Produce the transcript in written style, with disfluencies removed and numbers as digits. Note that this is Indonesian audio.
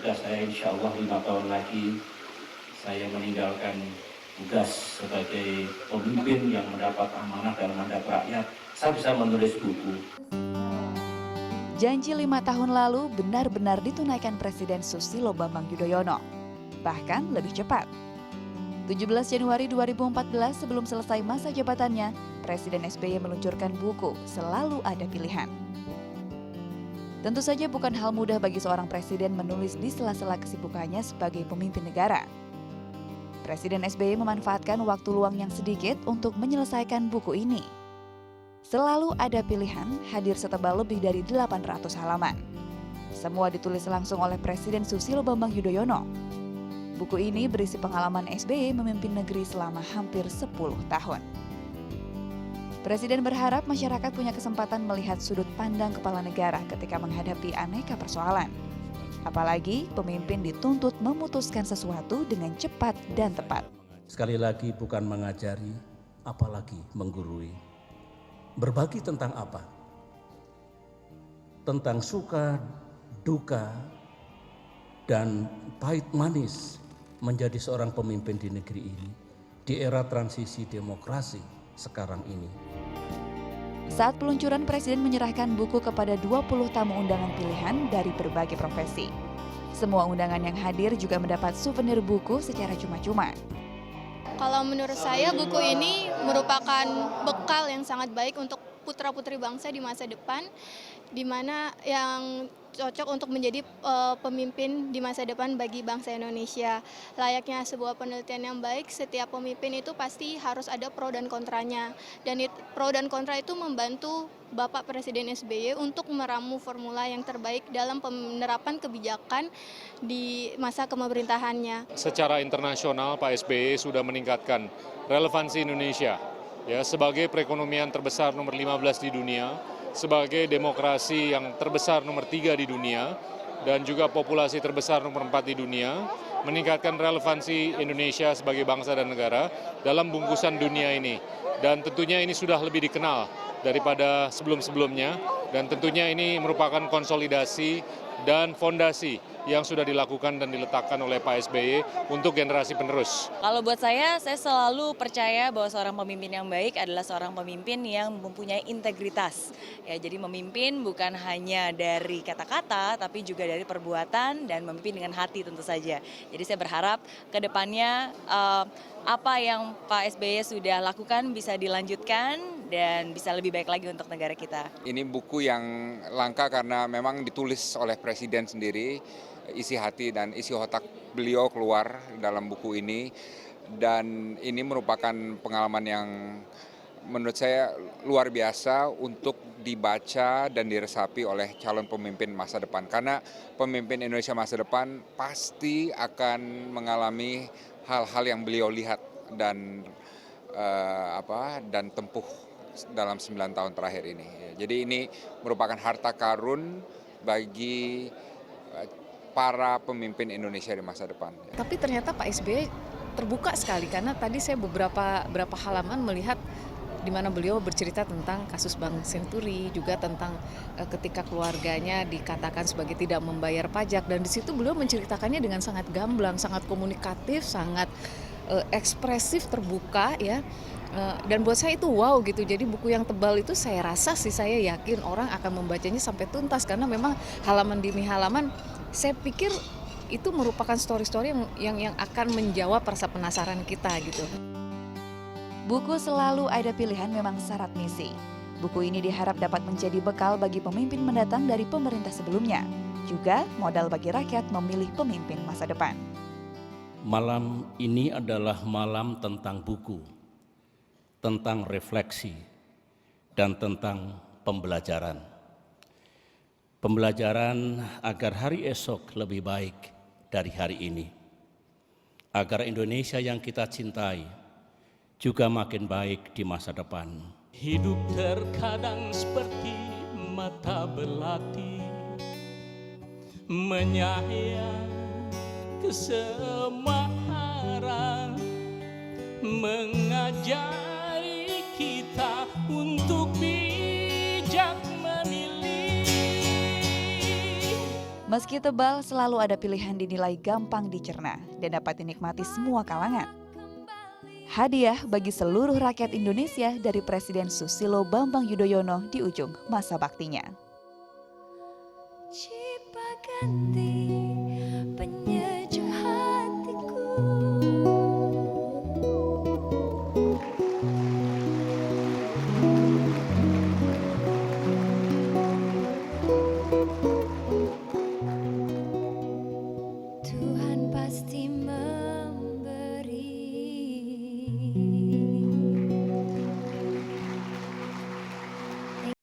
tugas saya insya Allah 5 tahun lagi saya meninggalkan tugas sebagai pemimpin yang mendapat amanah dan mandat rakyat. Saya bisa menulis buku. Janji 5 tahun lalu benar-benar ditunaikan Presiden Susilo Bambang Yudhoyono. Bahkan lebih cepat. 17 Januari 2014 sebelum selesai masa jabatannya, Presiden SBY meluncurkan buku Selalu Ada Pilihan. Tentu saja bukan hal mudah bagi seorang presiden menulis di sela-sela kesibukannya sebagai pemimpin negara. Presiden SBY memanfaatkan waktu luang yang sedikit untuk menyelesaikan buku ini. Selalu Ada Pilihan hadir setebal lebih dari 800 halaman. Semua ditulis langsung oleh Presiden Susilo Bambang Yudhoyono. Buku ini berisi pengalaman SBY memimpin negeri selama hampir 10 tahun. Presiden berharap masyarakat punya kesempatan melihat sudut pandang kepala negara ketika menghadapi aneka persoalan. Apalagi pemimpin dituntut memutuskan sesuatu dengan cepat dan tepat. Sekali lagi bukan mengajari, apalagi menggurui. Berbagi tentang apa? Tentang suka, duka, dan pahit manis menjadi seorang pemimpin di negeri ini di era transisi demokrasi sekarang ini. Saat peluncuran, Presiden menyerahkan buku kepada 20 tamu undangan pilihan dari berbagai profesi. Semua undangan yang hadir juga mendapat souvenir buku secara cuma-cuma. Kalau menurut saya buku ini merupakan bekal yang sangat baik untuk putra-putri bangsa di masa depan, di mana yang cocok untuk menjadi pemimpin di masa depan bagi bangsa Indonesia. Layaknya sebuah penelitian yang baik, setiap pemimpin itu pasti harus ada pro dan kontranya. Dan pro dan kontra itu membantu Bapak Presiden SBY untuk meramu formula yang terbaik dalam penerapan kebijakan di masa pemerintahannya. Secara internasional Pak SBY sudah meningkatkan relevansi Indonesia ya sebagai perekonomian terbesar nomor 15 di dunia, sebagai demokrasi yang terbesar nomor 3 di dunia, dan juga populasi terbesar nomor 4 di dunia, meningkatkan relevansi Indonesia sebagai bangsa dan negara dalam bungkusan dunia ini. Dan tentunya ini sudah lebih dikenal daripada sebelum-sebelumnya, dan tentunya ini merupakan konsolidasi dan fondasi yang sudah dilakukan dan diletakkan oleh Pak SBY untuk generasi penerus. Kalau buat saya selalu percaya bahwa seorang pemimpin yang baik adalah seorang pemimpin yang mempunyai integritas. Ya, jadi memimpin bukan hanya dari kata-kata, tapi juga dari perbuatan dan memimpin dengan hati tentu saja. Jadi saya berharap ke depannya apa yang Pak SBY sudah lakukan bisa dilanjutkan dan bisa lebih baik lagi untuk negara kita. Ini buku yang langka karena memang ditulis oleh Presiden sendiri, isi hati dan isi otak beliau keluar dalam buku ini, dan ini merupakan pengalaman yang menurut saya luar biasa untuk dibaca dan diresapi oleh calon pemimpin masa depan, karena pemimpin Indonesia masa depan pasti akan mengalami hal-hal yang beliau lihat dan dan tempuh dalam 9 tahun terakhir ini. Jadi ini merupakan harta karun bagi para pemimpin Indonesia di masa depan. Tapi ternyata Pak SBY terbuka sekali, karena tadi saya beberapa halaman melihat di mana beliau bercerita tentang kasus Bank Senturi, juga tentang ketika keluarganya dikatakan sebagai tidak membayar pajak, dan di situ beliau menceritakannya dengan sangat gamblang, sangat komunikatif, sangat ekspresif, terbuka ya. Dan buat saya itu wow gitu. Jadi buku yang tebal itu saya yakin orang akan membacanya sampai tuntas, karena memang halaman demi halaman saya pikir itu merupakan story-story yang akan menjawab rasa penasaran kita gitu. Buku Selalu Ada Pilihan memang syarat misi. Buku ini diharap dapat menjadi bekal bagi pemimpin mendatang dari pemerintah sebelumnya, juga modal bagi rakyat memilih pemimpin masa depan. Malam ini adalah malam tentang buku, tentang refleksi, dan tentang pembelajaran. Pembelajaran agar hari esok lebih baik dari hari ini. Agar Indonesia yang kita cintai juga makin baik di masa depan. Hidup terkadang seperti mata belati, menyayang kesemarang, mengajari kita untuk bijak memilih. Meski tebal, selalu ada pilihan dinilai gampang dicerna dan dapat dinikmati semua kalangan. Hadiah bagi seluruh rakyat Indonesia dari Presiden Susilo Bambang Yudhoyono di ujung masa baktinya. Cipaganti.